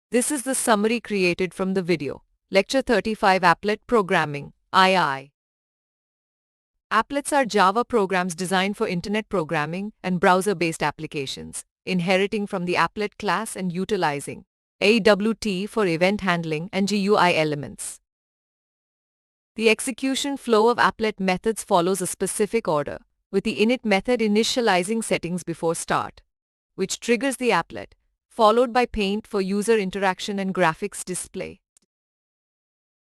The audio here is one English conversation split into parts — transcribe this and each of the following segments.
This is the summary created from the video. Lecture 35 Applet Programming, II. Applets are Java programs designed for internet programming and browser-based applications, inheriting from the applet class and utilizing AWT for event handling and GUI elements. The execution flow of applet methods follows a specific order, with the init method initializing settings before start, which triggers the applet, followed by paint for user interaction and graphics display.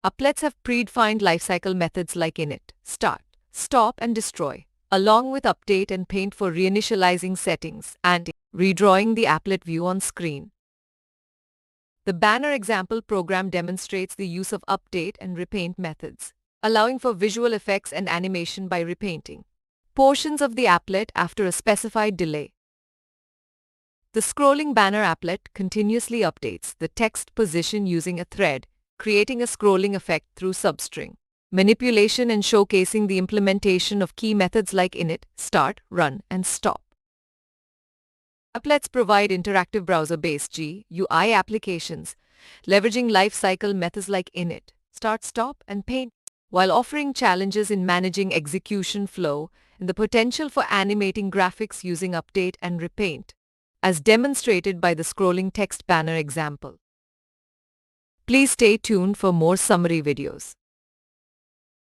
Applets have predefined lifecycle methods like init, start, stop and destroy, along with update and paint for reinitializing settings and redrawing the applet view on screen. The banner example program demonstrates the use of update and repaint methods, allowing for visual effects and animation by repainting portions of the applet after a specified delay. The scrolling banner applet continuously updates the text position using a thread, creating a scrolling effect through substring manipulation and showcasing the implementation of key methods like init, start, run, and stop. Applets provide interactive browser-based GUI applications, leveraging lifecycle methods like init, start, stop, and paint, while offering challenges in managing execution flow and the potential for animating graphics using update and repaint, as demonstrated by the scrolling text banner example. Please stay tuned for more summary videos.